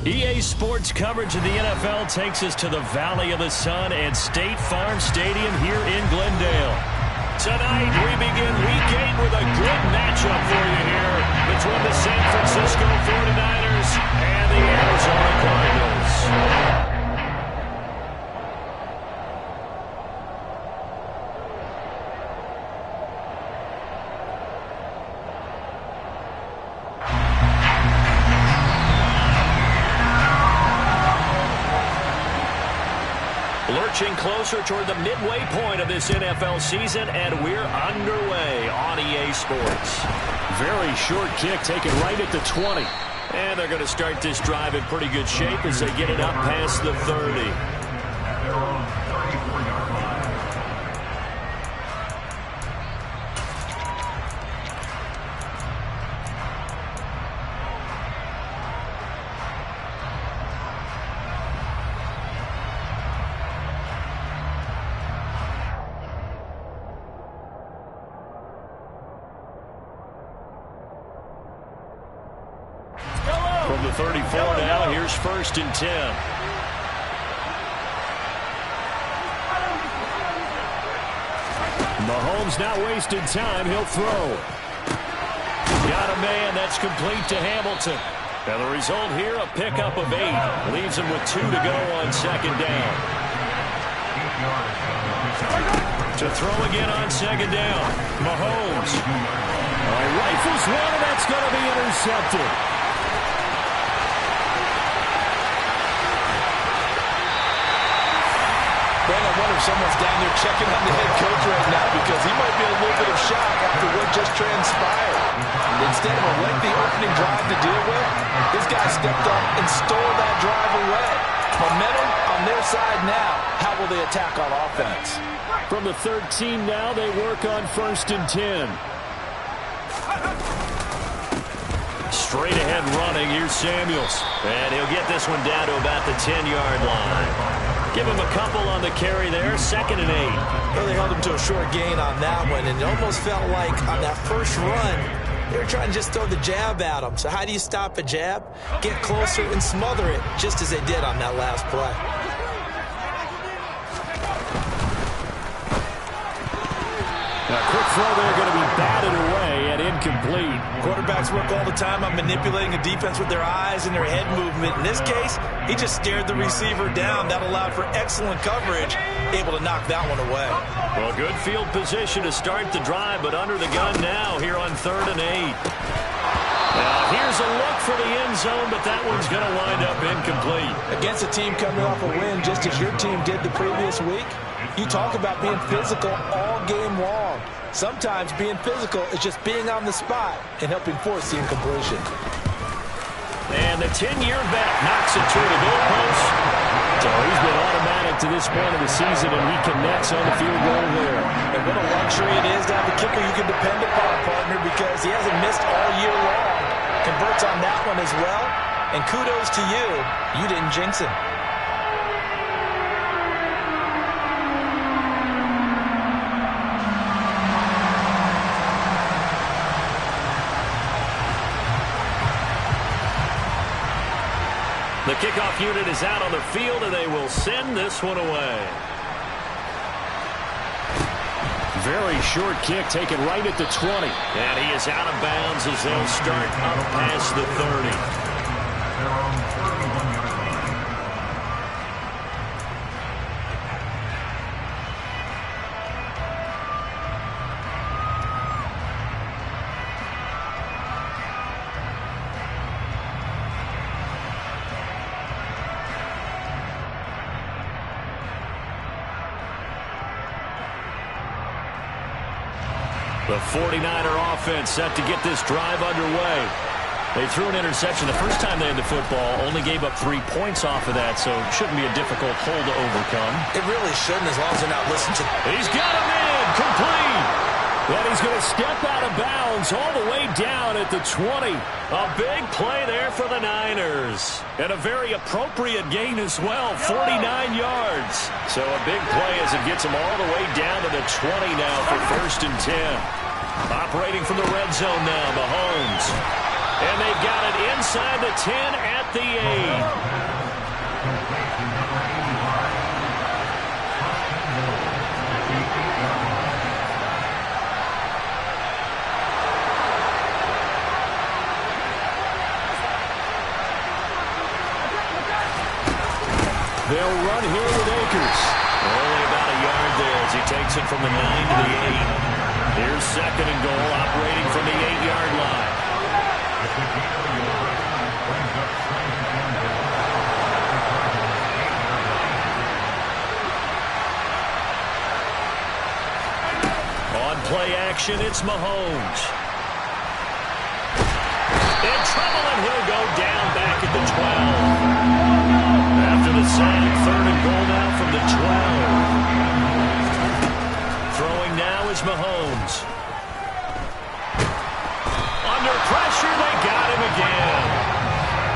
EA Sports coverage of the NFL takes us to the Valley of the Sun and State Farm Stadium here in Glendale. Tonight, we begin Week 8 with a good matchup for you here between the San Francisco 49ers and the Arizona Cardinals. Lurching closer toward the midway point of this NFL season, and we're underway on EA Sports. Very short kick taken right at the 20. And they're going to start this drive in pretty good shape as they get it up past the 30. From the 34 now, here's 1st and 10. Mahomes not wasting time. He'll throw. Got a man. That's complete to Hamilton. And the result here, a pickup of 8. Leaves him with 2 to go on 2nd down. To throw again on 2nd down. Mahomes. Rifles one, and that's going to be intercepted. I wonder if someone's down there checking on the head coach right now because he might be in a little bit of shock after what just transpired. Instead of a lengthy opening drive to deal with, this guy stepped up and stole that drive away. Momentum on their side now. How will they attack on offense? From the 13 now, they work on 1st and 10. Straight ahead running. Here's Samuels. And he'll get this one down to about the 10-yard line. Give him a couple on the carry there. 2nd and 8. Well, they held him to a short gain on that one, and it almost felt like on that first run, they were trying to just throw the jab at him. So how do you stop a jab? Get closer and smother it, just as they did on that last play. A quick throw there, going to be batted away and incomplete. Quarterbacks work all the time on manipulating a defense with their eyes and their head movement. In this case, he just stared the receiver down. That allowed for excellent coverage, able to knock that one away. Well, good field position to start the drive, but under the gun now here on 3rd and 8. Now, here's a look for the end zone, but that one's going to wind up incomplete. Against a team coming off a win, just as your team did the previous week, you talk about being physical all game long. Sometimes being physical is just being on the spot and helping force the incompletion. And the 10-year vet knocks it through the goalpost. So he's been automatic to this point of the season, and he connects on the field goal there. And what a luxury it is to have a kicker you can depend upon, partner, because he hasn't missed all year long. Converts on that one as well. And kudos to you. You didn't jinx him. The kickoff unit is out on the field, and they will send this one away. Very short kick taken right at the 20. And he is out of bounds as they'll start up past the 30. The 49er offense set to get this drive underway. They threw an interception the first time they had the football, only gave up 3 points off of that, so it shouldn't be a difficult hole to overcome. It really shouldn't, as long as they're not listening to... He's got him in, complete! And he's going to step out of bounds all the way down at the 20. A big play there for the Niners. And a very appropriate gain as well, 49 yards. So a big play as it gets him all the way down to the 20 now for 1st and 10. Operating from the red zone now, Mahomes. And they've got it inside the 10 at the 8. They'll run here with Akers. Only about a yard there as he takes it from the 9 to the 8. Here's second and goal, operating from the 8-yard line. On play action, it's Mahomes. In trouble, and he'll go down back at the 12. After the sack, third and goal now from the 12. Throwing now is Mahomes. Under pressure, they got him again.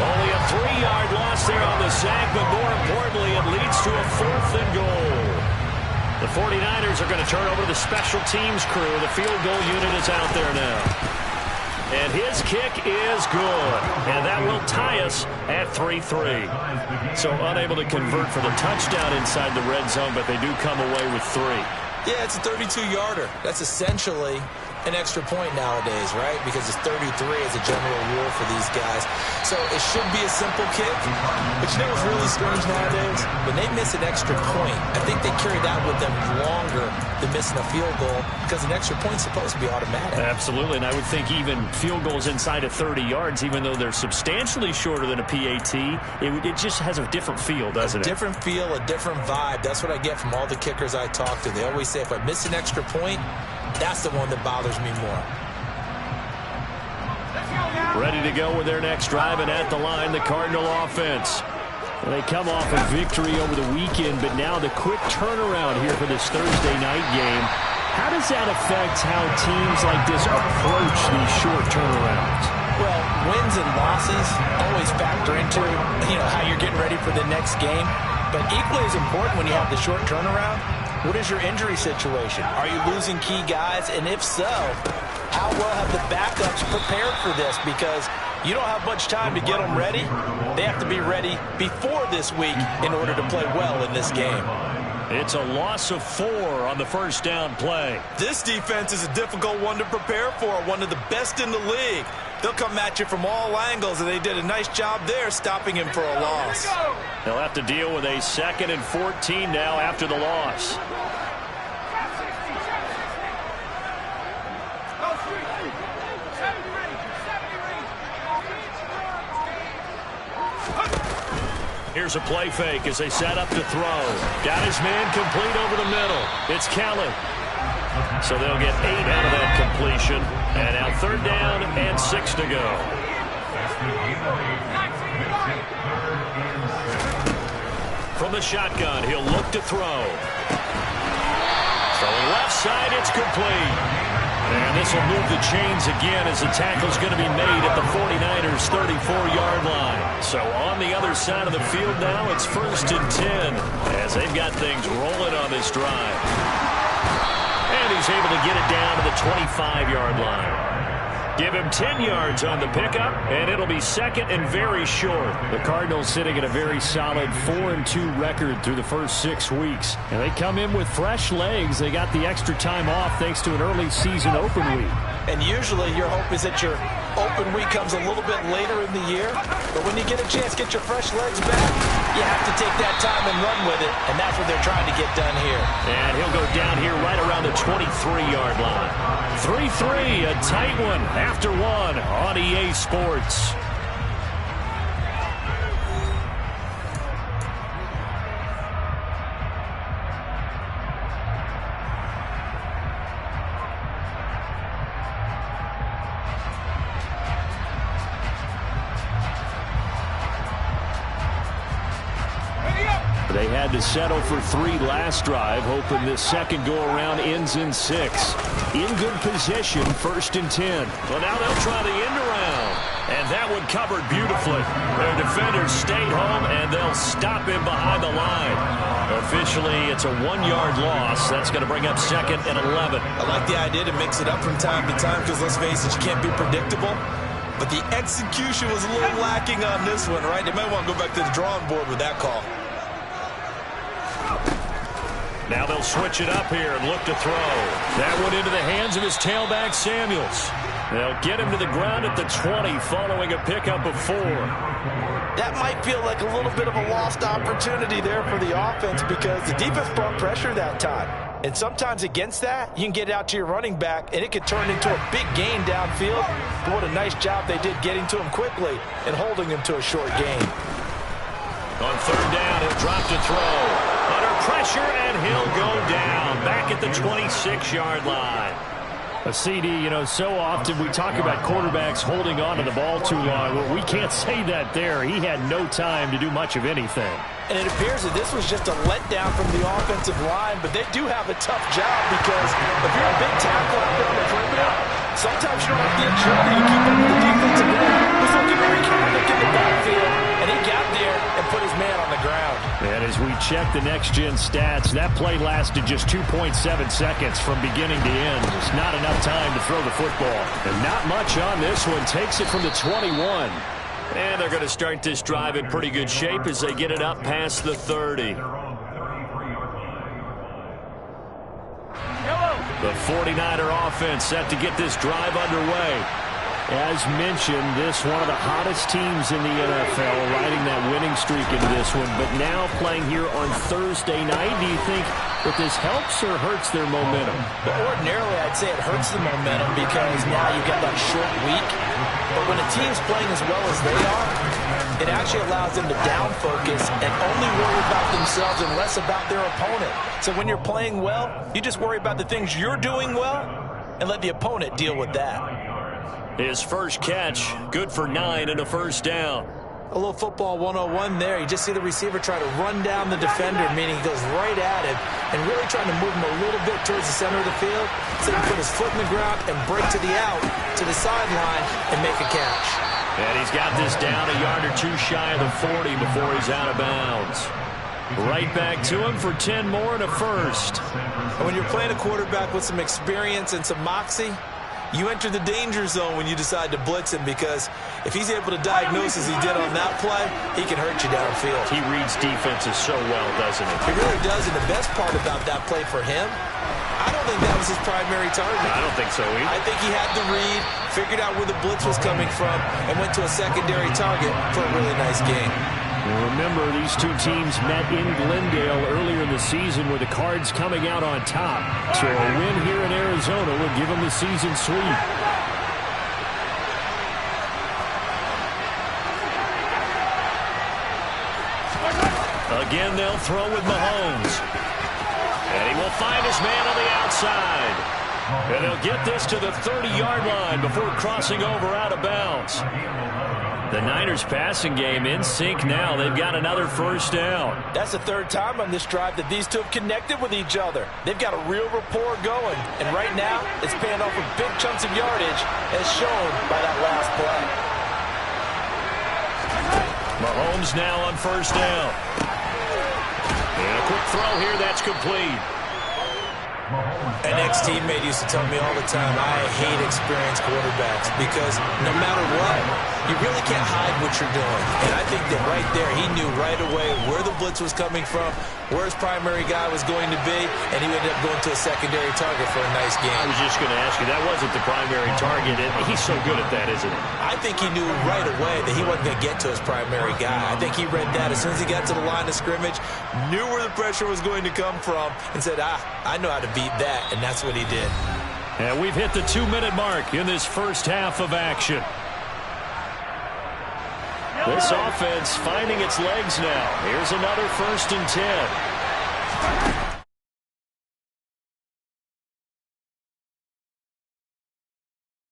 Only a 3-yard loss there on the sack, but more importantly, it leads to a 4th and goal. The 49ers are going to turn over to the special teams crew. The field goal unit is out there now. And his kick is good. And that will tie us at 3-3. So unable to convert for the touchdown inside the red zone, but they do come away with 3. Yeah, it's a 32-yarder. That's essentially an extra point nowadays, right? Because it's 33 as a general rule for these guys. So it should be a simple kick. But you know what's really strange nowadays? When they miss an extra point, I think they carry that with them longer than missing a field goal because an extra point's supposed to be automatic. Absolutely, and I would think even field goals inside of 30 yards, even though they're substantially shorter than a PAT, it just has a different feel, doesn't it? A different feel, a different vibe. That's what I get from all the kickers I talk to. They always say, if I miss an extra point, that's the one that bothers me more. Ready to go with their next drive, and at the line, the Cardinal offense. They come off a victory over the weekend, but now the quick turnaround here for this Thursday night game. How does that affect how teams like this approach these short turnarounds? Well, wins and losses always factor into, how you're getting ready for the next game. But equally as important when you have the short turnaround, what is your injury situation? Are you losing key guys? And if so, how well have the backups prepared for this? Because you don't have much time to get them ready. They have to be ready before this week in order to play well in this game. It's a loss of 4 on the first down play. This defense is a difficult one to prepare for, one of the best in the league. They'll come at you from all angles, and they did a nice job there stopping him for a loss. They'll have to deal with a 2nd and 14 now after the loss. Here's a play fake as they set up to throw. Got his man complete over the middle. It's Kelly. So they'll get 8 out of that completion. And now 3rd down and 6 to go. From the shotgun, he'll look to throw. Throwing left side, it's complete. And this will move the chains again as the tackle's going to be made at the 49ers' 34-yard line. So on the other side of the field now, it's 1st and 10 as they've got things rolling on this drive. And he's able to get it down to the 25-yard line. Give him 10 yards on the pickup, and it'll be 2nd and very short. The Cardinals sitting at a very solid 4-2 record through the first 6 weeks. And they come in with fresh legs. They got the extra time off thanks to an early season open week. And usually your hope is that your open week comes a little bit later in the year. But when you get a chance to get your fresh legs back, you have to take that time and run with it. And that's what they're trying to get done here. And he'll go down here right around the 23-yard line. 3-3, a tight one after 1 on EA Sports. They had to settle for 3 last drive, hoping this second go-around ends in 6. In good position, 1st and 10. Well, now they'll try the end around. And that one covered beautifully. Their defenders stayed home, and they'll stop him behind the line. Officially, it's a 1-yard loss. That's going to bring up 2nd and 11. I like the idea to mix it up from time to time because, let's face it, you can't be predictable. but the execution was a little lacking on this one, right? They might want to go back to the drawing board with that call. Now they'll switch it up here and look to throw. That went into the hands of his tailback, Samuels. They'll get him to the ground at the 20 following a pickup of 4. That might feel like a little bit of a lost opportunity there for the offense because the defense brought pressure that time. And sometimes against that, you can get out to your running back, and it could turn into a big gain downfield. But what a nice job they did getting to him quickly and holding him to a short gain. On third down, he'll drop to throw. Under pressure, and he'll go down. Back at the 26-yard line. A CD, you know, so often we talk about quarterbacks holding on to the ball too long. Well, we can't say that there. He had no time to do much of anything. And it appears that this was just a letdown from the offensive line, but they do have a tough job because if you're a big tackle out there on the perimeter, sometimes you don't have the agility to keep up with the defensive end. Who's looking to wreak havoc in the backfield, and he got there and put his man on the ground. And as we check the next-gen stats, that play lasted just 2.7 seconds from beginning to end. It's not enough time to throw the football. And not much on this one. Takes it from the 21. And they're going to start this drive in pretty good shape as they get it up past the 30. The 49er offense set to get this drive underway. As mentioned, this one of the hottest teams in the NFL, riding that winning streak into this one, but now playing here on Thursday night. Do you think that this helps or hurts their momentum? Well, ordinarily, I'd say it hurts the momentum because now you've got that short week. But when a team's playing as well as they are, it actually allows them to down focus and only worry about themselves and less about their opponent. So when you're playing well, you just worry about the things you're doing well and let the opponent deal with that. His first catch, good for 9 and a first down. A little football 101 there. You just see the receiver try to run down the defender, meaning he goes right at him and really trying to move him a little bit towards the center of the field so he can put his foot in the ground and break to the out, to the sideline, and make a catch. And he's got this down a yard or two shy of the 40 before he's out of bounds. Right back to him for 10 more and a first. And when you're playing a quarterback with some experience and some moxie, you enter the danger zone when you decide to blitz him because if he's able to diagnose as he did on that play, he can hurt you downfield. He reads defenses so well, doesn't he? He really does, and the best part about that play for him, I don't think that was his primary target. I don't think so either. I think he had the read, figured out where the blitz was coming from, and went to a secondary target for a really nice game. Remember, these two teams met in Glendale earlier in the season with the Cards coming out on top. So a win here in Arizona would give them the season sweep. Again, they'll throw with Mahomes. And he will find his man on the outside. And they'll get this to the 30-yard line before crossing over out of bounds. The Niners passing game in sync now. They've got another first down. That's the third time on this drive that these two have connected with each other. They've got a real rapport going. And right now, it's paying off with big chunks of yardage as shown by that last play. Mahomes now on first down. And a quick throw here. That's complete. An ex-teammate used to tell me all the time, I hate experienced quarterbacks because no matter what, you really can't hide what you're doing. And I think that right there, he knew right away where the blitz was coming from, where his primary guy was going to be, and he ended up going to a secondary target for a nice game. I was just going to ask you, that wasn't the primary target. He's so good at that, isn't he? I think he knew right away that he wasn't going to get to his primary guy. I think he read that as soon as he got to the line of scrimmage, knew where the pressure was going to come from, and said, I know how to beat that, and that's what he did. And we've hit the 2-minute mark in this first half of action. This offense finding its legs now. Here's another 1st and 10.